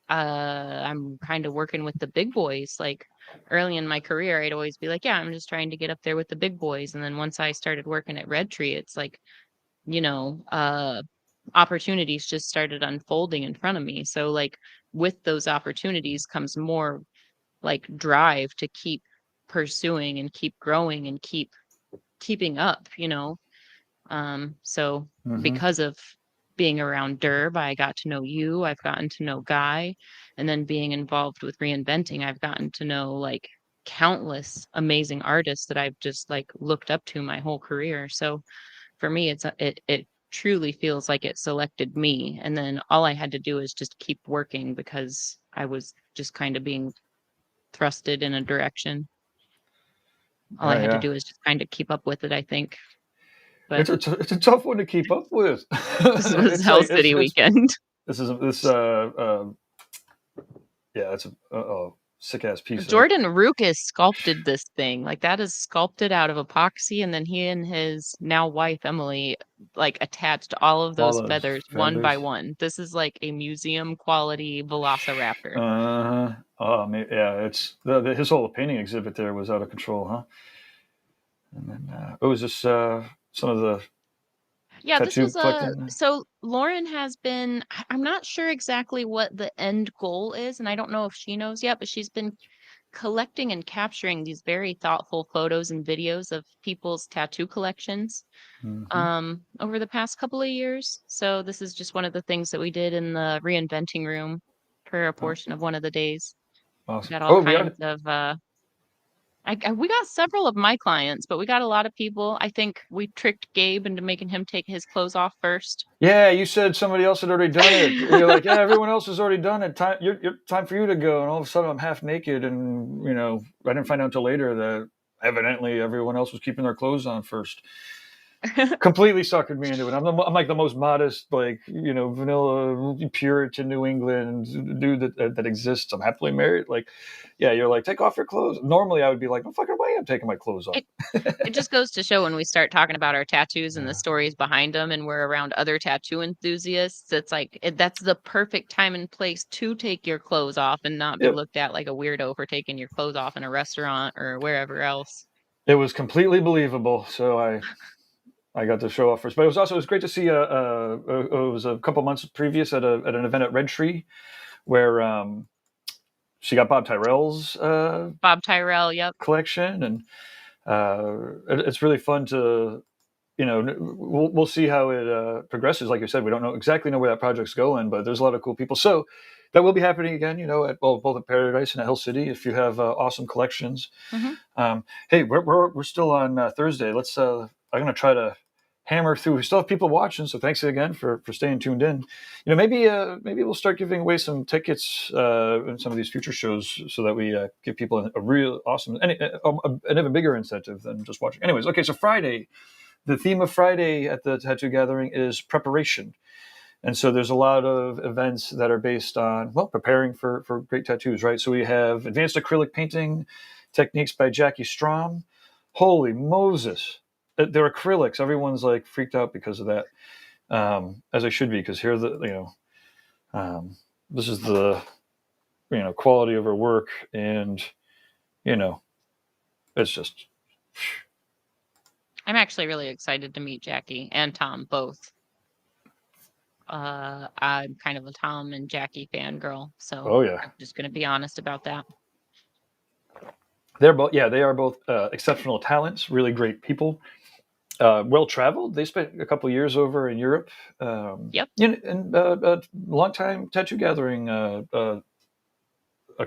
I'm kind of working with the big boys. Like early in my career, I'd always be like, yeah, I'm just trying to get up there with the big boys. And then once I started working at Red Tree, it's like, you know, opportunities just started unfolding in front of me. So like with those opportunities comes more like drive to keep pursuing and keep growing and keeping up, you know. So Mm-hmm. because of being around Derb, I got to know you, I've gotten to know Guy, and then being involved with reinventing, I've gotten to know like countless amazing artists that I've just like looked up to my whole career. So for me, it truly feels like it selected me, and then all I had to do is just keep working because I was just kind of being thrusted in a direction. All I Yeah, had to yeah. do is just kind of keep up with it, I think. But It's a tough one to keep up with. this was It's Hell like City it's weekend. this is this yeah, it's a sick ass piece of it. Jordan Rukas sculpted this thing. Like that is sculpted out of epoxy, and then he and his now wife Emily like attached all of All those those feathers one by feathers. one. This is like a museum quality Velociraptor. Oh, yeah. It's his whole painting exhibit there was out of control, huh? And then it was just some of the Yeah, this tattoo was collecting. so Lauren has been I'm not sure exactly what the end goal is, and I don't know if she knows yet, but she's been collecting and capturing these very thoughtful photos and videos of people's tattoo collections Mm-hmm. over the past couple of years. So this is just one of the things that we did in the reinventing room for a Oh, portion of one of the days. We awesome. got all Oh, we got kinds of we got several of my clients, but we got a lot of people. I think we tricked Gabe into making him take his clothes off first. Yeah, you said somebody else had already done it. You're like, yeah, everyone else has already done it. Time for you to go. And all of a sudden, I'm half naked, and I didn't find out until later that evidently everyone else was keeping their clothes on first. Completely suckered me into it. I'm like the most modest, like vanilla Puritan New England dude that exists. I'm happily married. Like, yeah, you're like, take off your clothes. Normally, I would be like, no fucking way, I'm taking my clothes off. It it just goes to show when we start talking about our tattoos and the Yeah. stories behind them, and we're around other tattoo enthusiasts, it's like that's the perfect time and place to take your clothes off and not be Yep. looked at like a weirdo for taking your clothes off in a restaurant or wherever else. It was completely believable. So I got to show off first, but it was great to see. It was a couple months previous at an event at Red Tree where she got Bob Tyrell's Bob Tyrell, yep. collection, and it's really fun to we'll see how it progresses. Like you said, we don't exactly know where that project's going, but there's a lot of cool people. So that will be happening again, at both at Paradise and at Hill City. If you have awesome collections, hey, we're still on Thursday. Let's. I'm going to try to hammer through. We still have people watching, so thanks again for staying tuned in. Maybe we'll start giving away some tickets in some of these future shows, so that we give people a real awesome, an even bigger incentive than just watching. Anyways, okay, so Friday. The theme of Friday at the Tattoo Gathering is preparation. And so there's a lot of events that are based on, well, preparing for great tattoos, right? So we have advanced acrylic painting techniques by Jackie Strom. Holy Moses. They're acrylics. Everyone's like freaked out because of that, as I should be, because here, this is the, quality of her work. And, it's just, I'm actually really excited to meet Jackie and Tom both. I'm kind of a Tom and Jackie fangirl, so oh yeah. I'm just gonna be honest about that. They are both exceptional talents, really great people. Well traveled. They spent a couple years over in Europe. Yep. And long time Tattoo Gathering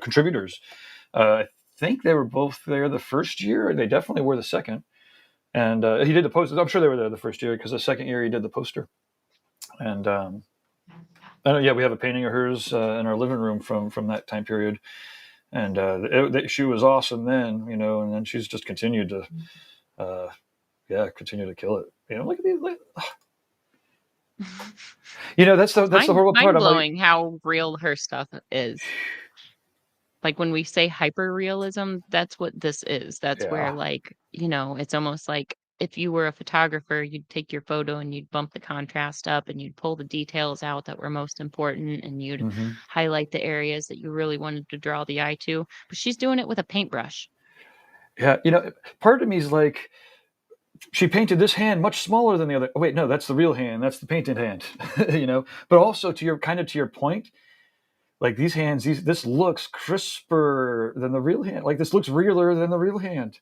contributors. I think they were both there the first year. They definitely were the second. And he did the poster. I'm sure they were there the first year because the second year he did the poster. And yeah, we have a painting of hers in our living room from that time period. And she was awesome then, and then she's just continued to, continue to kill it. Look at these. That's the horrible part. Mind blowing how real her stuff is. Like when we say hyper realism, that's what this is. That's where it's almost like if you were a photographer, you'd take your photo and you'd bump the contrast up and you'd pull the details out that were most important and you'd highlight the areas that you really wanted to draw the eye to. But she's doing it with a paintbrush. Yeah, part of me is like, she painted this hand much smaller than the other. Oh, wait, no, that's the real hand. That's the painted hand, But also to your point, like these hands, this looks crisper than the real hand. Like this looks realer than the real hand.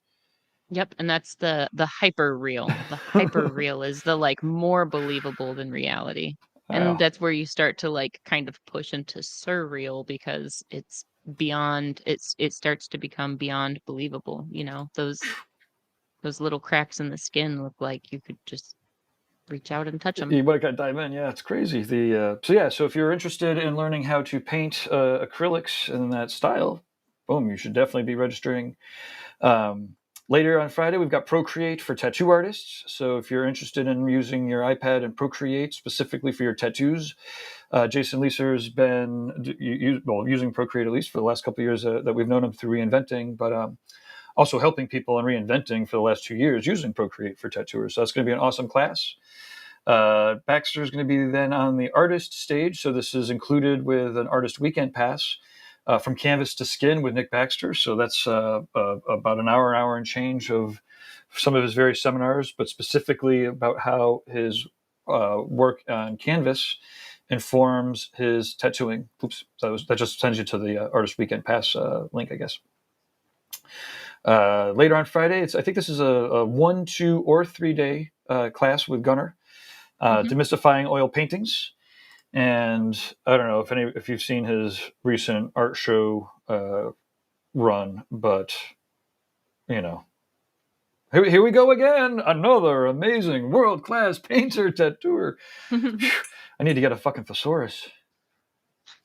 Yep, and that's the hyper real. The hyper real is the like more believable than reality. And that's where you start to like kind of push into surreal because it's beyond it starts to become beyond believable, those little cracks in the skin look like you could just reach out and touch them. You want to dive in. Yeah, it's crazy. So if you're interested in learning how to paint acrylics in that style, boom, you should definitely be registering. Later on Friday, we've got Procreate for tattoo artists. So if you're interested in using your iPad and Procreate specifically for your tattoos, Jason Leeser's been using Procreate at least for the last couple of years that we've known him through Reinventing, but also helping people in Reinventing for the last 2 years using Procreate for tattooers. So that's going to be an awesome class. Baxter is going to be then on the artist stage. So this is included with an artist weekend pass from Canvas to Skin with Nick Baxter. So that's about an hour and change of some of his various seminars, but specifically about how his work on Canvas informs his tattooing. Oops, that just sends you to the artist weekend pass link, I guess. Later on Friday, I think this is a 1, 2, or 3 day class with Gunnar, demystifying oil paintings. And I don't know if you've seen his recent art show run, but here we go again, another amazing world-class painter tattooer. I need to get a fucking thesaurus.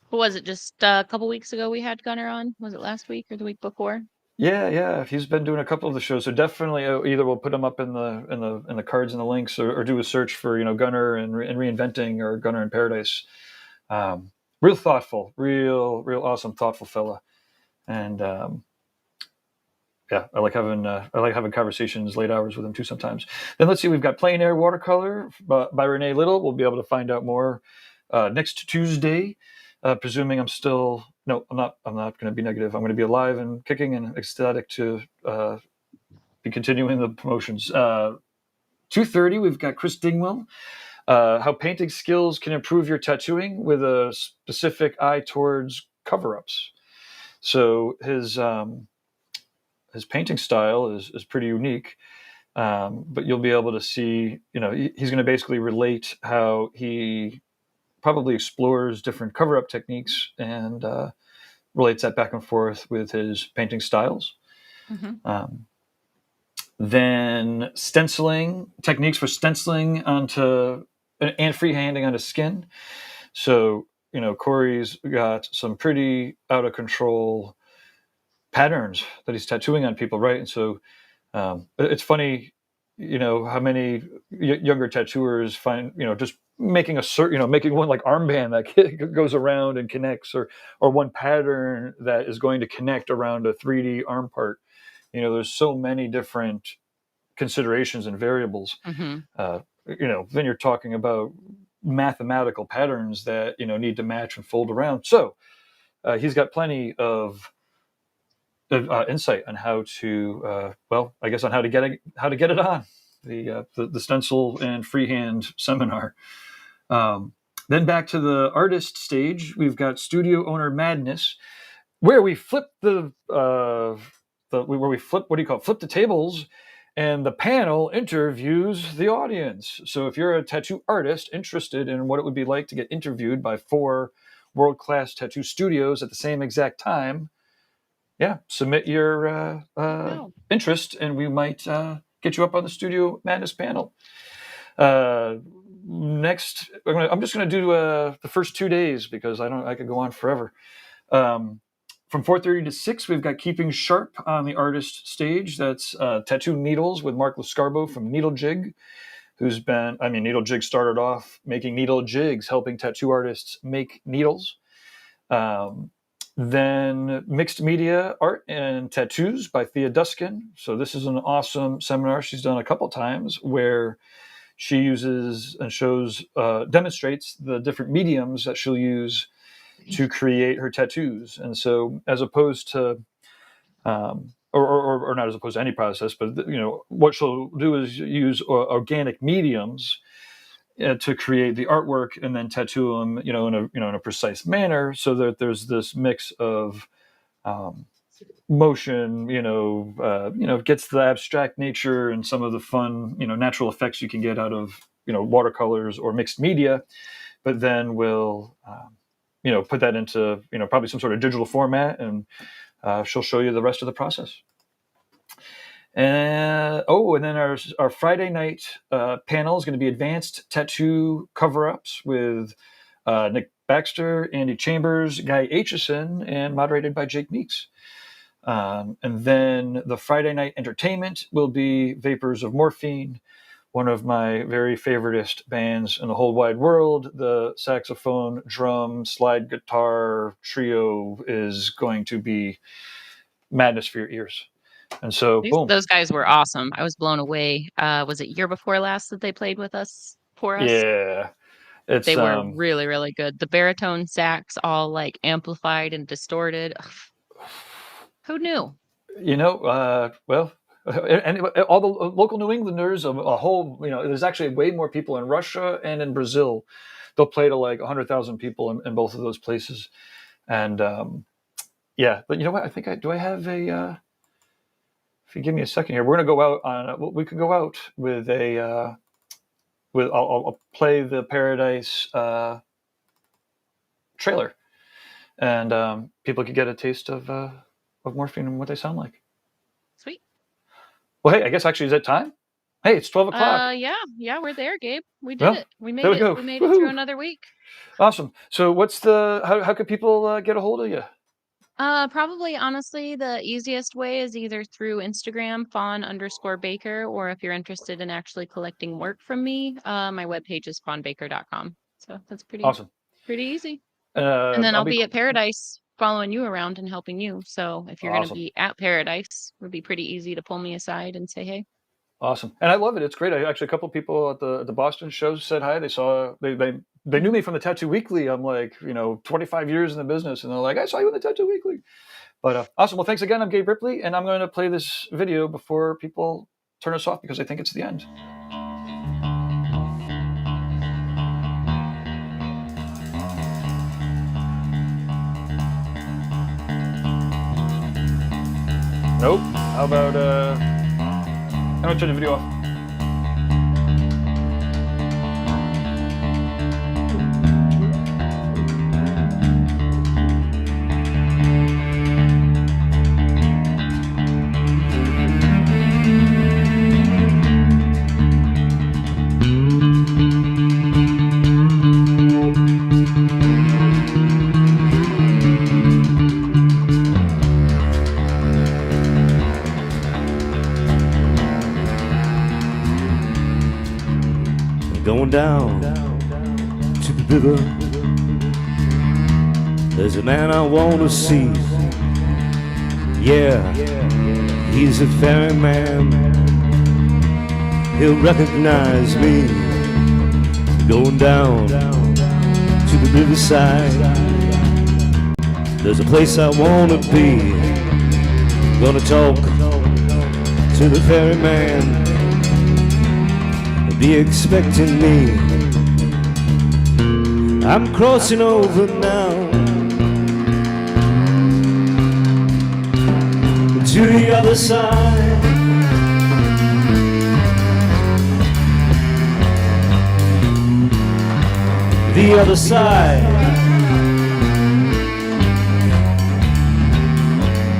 What was it? Just a couple weeks ago we had Gunnar on. Was it last week or the week before? Yeah. He's been doing a couple of the shows, so definitely either we'll put him up in the cards and the links, or do a search for Gunnar and Reinventing or Gunnar in Paradise. Real thoughtful, real awesome, thoughtful fella, and I like having conversations late hours with him too sometimes. Then let's see, we've got Plein Air Watercolor by Renee Little. We'll be able to find out more next Tuesday. Presuming I'm not going to be negative. I'm going to be alive and kicking and ecstatic to be continuing the promotions. 2:30, we've got Chris Dingwell. How painting skills can improve your tattooing with a specific eye towards cover-ups. So his painting style is pretty unique, but you'll be able to see, he's going to basically relate how he probably explores different cover-up techniques and relates that back and forth with his painting styles. Then stenciling, techniques for stenciling onto and freehanding onto skin. So, Corey's got some pretty out of control patterns that he's tattooing on people, right? And so it's funny, how many younger tattooers find, just making making one like armband that goes around and connects, or one pattern that is going to connect around a 3D arm part. There's so many different considerations and variables. Then you're talking about mathematical patterns that need to match and fold around. So he's got plenty of insight on how to on how to get it on the stencil and freehand seminar. Then back to the artist stage, we've got Studio Owner Madness, where we flip flip the tables, and the panel interviews the audience. So if you're a tattoo artist interested in what it would be like to get interviewed by 4 world-class tattoo studios at the same exact time, submit your No. interest, and we might get you up on the Studio Madness panel. Next, I'm just going to do the first 2 days because I could go on forever. From 4:30 to 6, we've got Keeping Sharp on the artist stage. That's Tattoo Needles with Mark Lascarbo from Needle Jig, Needle Jig started off making needle jigs, helping tattoo artists make needles. Then Mixed Media Art and Tattoos by Thea Duskin. So this is an awesome seminar she's done a couple times where she uses and demonstrates the different mediums that she'll use to create her tattoos. And so as opposed to, or not as opposed to any process, but what she'll do is use organic mediums to create the artwork and then tattoo them, in a precise manner, so that there's this mix of motion, gets the abstract nature and some of the fun, natural effects you can get out of, watercolors or mixed media, but then we'll, put that into, probably some sort of digital format, and she'll show you the rest of the process. And then our Friday night panel is going to be Advanced Tattoo Cover-Ups with Nick Baxter, Andy Chambers, Guy Aitchison, and moderated by Jake Meeks. And then the Friday night entertainment will be Vapors of Morphine, one of my very favoriteest bands in the whole wide world. The saxophone, drum, slide guitar trio is going to be madness for your ears. And so, boom. Those guys were awesome. I was blown away. Was it year before last that they played with us for us? Yeah. They were really, really good. The baritone sax all like amplified and distorted. Who knew? And all the local New Englanders, a whole, there's actually way more people in Russia and in Brazil. They'll play to like 100,000 people in both of those places. And but you know what? I think I have a... If you give me a second here, we're going to go out on. We could go out with a. I'll play the Paradise trailer, and people could get a taste of Morphine and what they sound like. Sweet. Well, hey, I guess actually is that time? Hey, it's 12 o'clock. Yeah, we're there, Gabe. We did it. We made it. We made Woo-hoo. it through another week. Awesome. So, what's how could people get a hold of you? Probably, honestly, the easiest way is either through Instagram, fawn_baker, or if you're interested in actually collecting work from me, my webpage is fawnbaker.com. So that's pretty awesome. Pretty easy. And then I'll be at Paradise following you around and helping you. So if you're going to be at Paradise, it would be pretty easy to pull me aside and say, hey. Awesome. And I love it. It's great. A couple of people at the Boston show said hi. They knew me from the Tattoo Weekly. I'm like, 25 years in the business. And they're like, I saw you in the Tattoo Weekly. But awesome. Well, thanks again. I'm Gabe Ripley, and I'm going to play this video before people turn us off because I think it's the end. Nope. How about, I'm going to turn the video off. Going down to the river, there's a man I want to see. Yeah, he's a ferryman, he'll recognize me. Going down to the riverside, there's a place I want to be. Gonna talk to the ferryman, be expecting me. I'm crossing over now to the other side. The other side.